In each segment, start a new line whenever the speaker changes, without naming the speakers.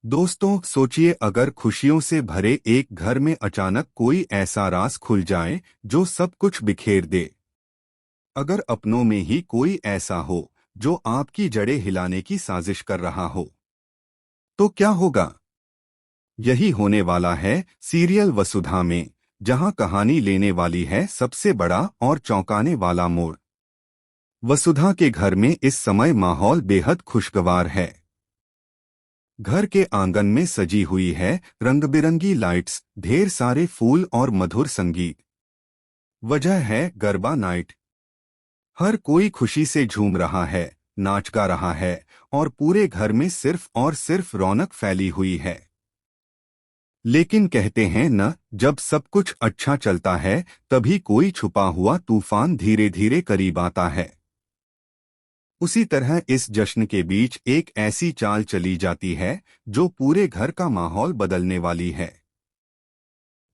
दोस्तों, सोचिए अगर खुशियों से भरे एक घर में अचानक कोई ऐसा राज खुल जाए जो सब कुछ बिखेर दे। अगर अपनों में ही कोई ऐसा हो जो आपकी जड़ें हिलाने की साजिश कर रहा हो, तो क्या होगा? यही होने वाला है सीरियल वसुधा में, जहां कहानी लेने वाली है सबसे बड़ा और चौंकाने वाला मोड़। वसुधा के घर में इस समय माहौल बेहद खुशगवार है। घर के आंगन में सजी हुई है रंग-बिरंगी लाइट्स, ढेर सारे फूल और मधुर संगीत। वजह है गरबा नाइट। हर कोई खुशी से झूम रहा है, नाच गा रहा है और पूरे घर में सिर्फ और सिर्फ रौनक फैली हुई है। लेकिन कहते हैं न, जब सब कुछ अच्छा चलता है तभी कोई छुपा हुआ तूफान धीरे धीरे करीब आता है। उसी तरह इस जश्न के बीच एक ऐसी चाल चली जाती है जो पूरे घर का माहौल बदलने वाली है।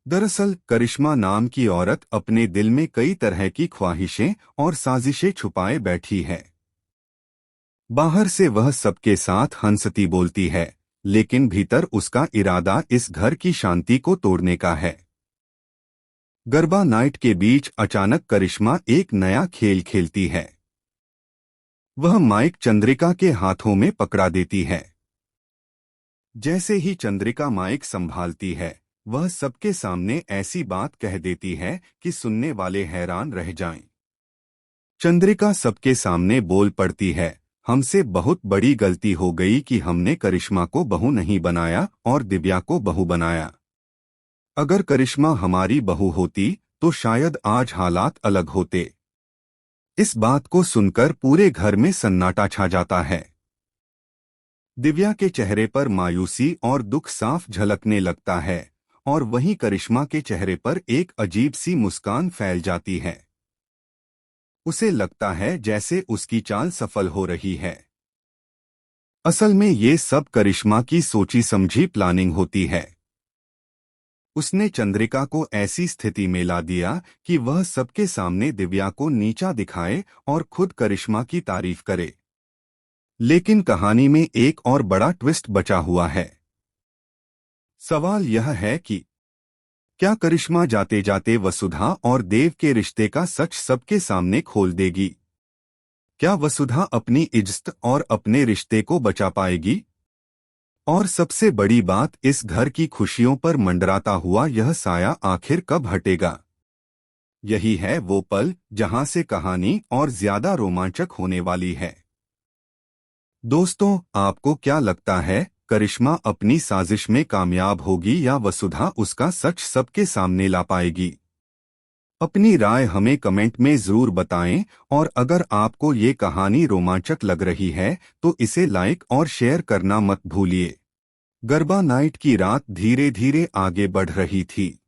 दरअसल करिश्मा नाम की औरत अपने दिल में कई तरह की ख्वाहिशें और साजिशें छुपाए बैठी है। बाहर से वह सबके साथ हंसती बोलती है, लेकिन भीतर उसका इरादा इस घर की शांति को तोड़ने का है। गरबा नाइट के बीच अचानक करिश्मा एक नया खेल खेलती है। वह माइक चंद्रिका के हाथों में पकड़ा देती है। जैसे ही चंद्रिका माइक संभालती है, वह सबके सामने ऐसी बात कह देती है कि सुनने वाले हैरान रह जाएं। चंद्रिका सबके सामने बोल पड़ती है, हमसे बहुत बड़ी गलती हो गई कि हमने करिश्मा को बहू नहीं बनाया और दिव्या को बहू बनाया। अगर करिश्मा हमारी बहू होती तो शायद आज हालात अलग होते। इस बात को सुनकर पूरे घर में सन्नाटा छा जाता है। दिव्या के चेहरे पर मायूसी और दुख साफ झलकने लगता है और वहीं करिश्मा के चेहरे पर एक अजीब सी मुस्कान फैल जाती है। उसे लगता है जैसे उसकी चाल सफल हो रही है। असल में ये सब करिश्मा की सोची समझी प्लानिंग होती है। उसने चंद्रिका को ऐसी स्थिति में ला दिया कि वह सबके सामने दिव्या को नीचा दिखाए और खुद करिश्मा की तारीफ करे। लेकिन कहानी में एक और बड़ा ट्विस्ट बचा हुआ है। सवाल यह है कि क्या करिश्मा जाते जाते वसुधा और देव के रिश्ते का सच सबके सामने खोल देगी? क्या वसुधा अपनी इज्जत और अपने रिश्ते को बचा पाएगी? और सबसे बड़ी बात, इस घर की खुशियों पर मंडराता हुआ यह साया आखिर कब हटेगा? यही है वो पल जहां से कहानी और ज्यादा रोमांचक होने वाली है। दोस्तों, आपको क्या लगता है, करिश्मा अपनी साजिश में कामयाब होगी या वसुधा उसका सच सबके सामने ला पाएगी? अपनी राय हमें कमेंट में जरूर बताएं और अगर आपको ये कहानी रोमांचक लग रही है तो इसे लाइक और शेयर करना मत भूलिए। गरबा नाइट की रात धीरे धीरे आगे बढ़ रही थी।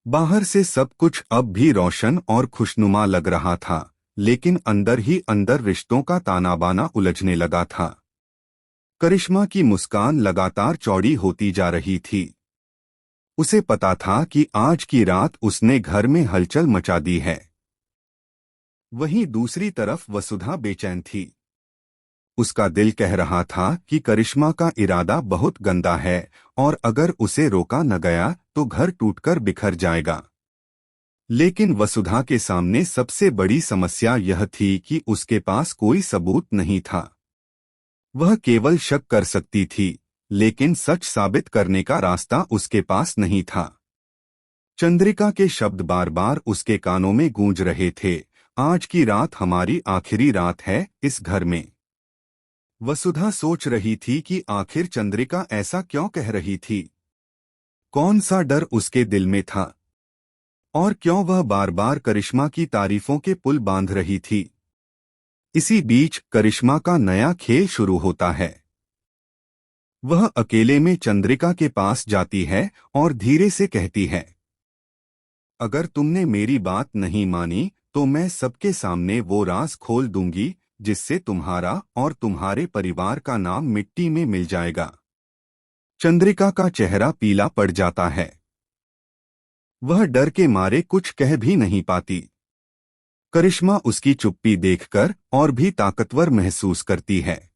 बाहर से सब कुछ अब भी रोशन और खुशनुमा लग रहा था, लेकिन अंदर ही अंदर रिश्तों का ताना बाना उलझने लगा था। करिश्मा की मुस्कान लगातार चौड़ी होती जा रही थी। उसे पता था कि आज की रात उसने घर में हलचल मचा दी है। वहीं दूसरी तरफ वसुधा बेचैन थी। उसका दिल कह रहा था कि करिश्मा का इरादा बहुत गंदा है और अगर उसे रोका न गया तो घर टूटकर बिखर जाएगा। लेकिन वसुधा के सामने सबसे बड़ी समस्या यह थी कि उसके पास कोई सबूत नहीं था। वह केवल शक कर सकती थी, लेकिन सच साबित करने का रास्ता उसके पास नहीं था। चंद्रिका के शब्द बार बार उसके कानों में गूंज रहे थे, आज की रात हमारी आखिरी रात है इस घर में। वसुधा सोच रही थी कि आखिर चंद्रिका ऐसा क्यों कह रही थी। कौन सा डर उसके दिल में था और क्यों वह बार बार करिश्मा की तारीफों के पुल बांध रही थी। इसी बीच करिश्मा का नया खेल शुरू होता है। वह अकेले में चंद्रिका के पास जाती है और धीरे से कहती है, अगर तुमने मेरी बात नहीं मानी तो मैं सबके सामने वो राज खोल दूंगी जिससे तुम्हारा और तुम्हारे परिवार का नाम मिट्टी में मिल जाएगा। चंद्रिका का चेहरा पीला पड़ जाता है। वह डर के मारे कुछ कह भी नहीं पाती। करिश्मा उसकी चुप्पी देखकर और भी ताकतवर महसूस करती है।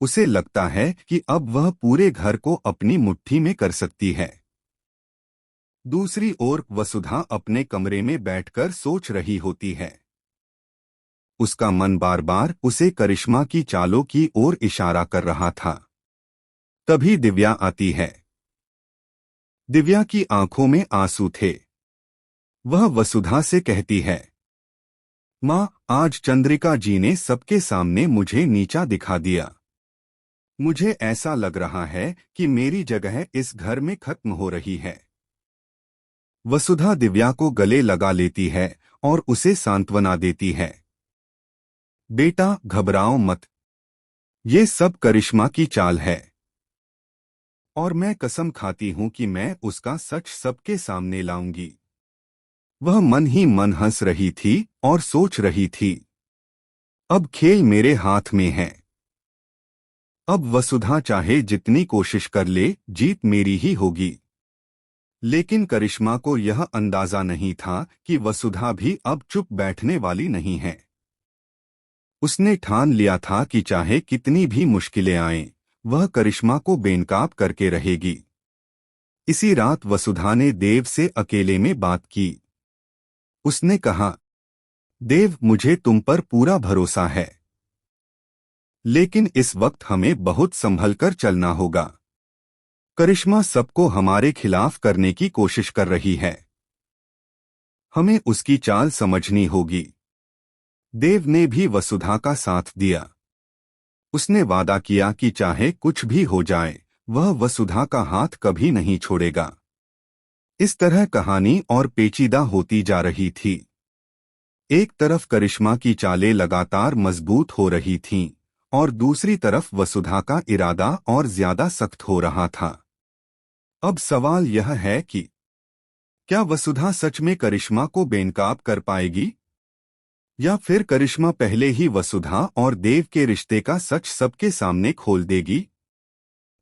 उसे लगता है कि अब वह पूरे घर को अपनी मुट्ठी में कर सकती है। दूसरी ओर वसुधा अपने कमरे में बैठकर सोच रही होती है। उसका मन बार बार उसे करिश्मा की चालों की ओर इशारा कर रहा था। तभी दिव्या आती है। दिव्या की आंखों में आंसू थे। वह वसुधा से कहती है, माँ, आज चंद्रिका जी ने सबके सामने मुझे नीचा दिखा दिया। मुझे ऐसा लग रहा है कि मेरी जगह इस घर में खत्म हो रही है। वसुधा दिव्या को गले लगा लेती है और उसे सांत्वना देती है। बेटा, घबराओ मत। ये सब करिश्मा की चाल है और मैं कसम खाती हूं कि मैं उसका सच सबके सामने लाऊंगी। वह मन ही मन हंस रही थी और सोच रही थी, अब खेल मेरे हाथ में है। अब वसुधा चाहे जितनी कोशिश कर ले, जीत मेरी ही होगी। लेकिन करिश्मा को यह अंदाजा नहीं था कि वसुधा भी अब चुप बैठने वाली नहीं है। उसने ठान लिया था कि चाहे कितनी भी मुश्किलें आएं, वह करिश्मा को बेनकाब करके रहेगी। इसी रात वसुधा ने देव से अकेले में बात की। उसने कहा, देव, मुझे तुम पर पूरा भरोसा है, लेकिन इस वक्त हमें बहुत संभल कर चलना होगा। करिश्मा सबको हमारे खिलाफ करने की कोशिश कर रही है। हमें उसकी चाल समझनी होगी। देव ने भी वसुधा का साथ दिया। उसने वादा किया कि चाहे कुछ भी हो जाए, वह वसुधा का हाथ कभी नहीं छोड़ेगा। इस तरह कहानी और पेचीदा होती जा रही थी। एक तरफ करिश्मा की चालें लगातार मजबूत हो रही थीं और दूसरी तरफ वसुधा का इरादा और ज्यादा सख्त हो रहा था। अब सवाल यह है कि क्या वसुधा सच में करिश्मा को बेनकाब कर पाएगी, या फिर करिश्मा पहले ही वसुधा और देव के रिश्ते का सच सबके सामने खोल देगी।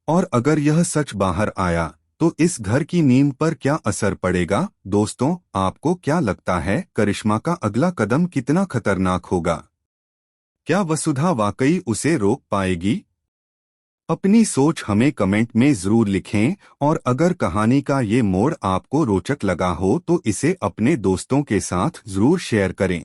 और अगर यह सच बाहर आया तो इस घर की नींव पर क्या असर पड़ेगा। दोस्तों, आपको क्या लगता है, करिश्मा का अगला कदम कितना खतरनाक होगा? क्या वसुधा वाकई उसे रोक पाएगी? अपनी सोच हमें कमेंट में जरूर लिखें और अगर कहानी का ये मोड़ आपको रोचक लगा हो तो इसे अपने दोस्तों के साथ जरूर शेयर करें।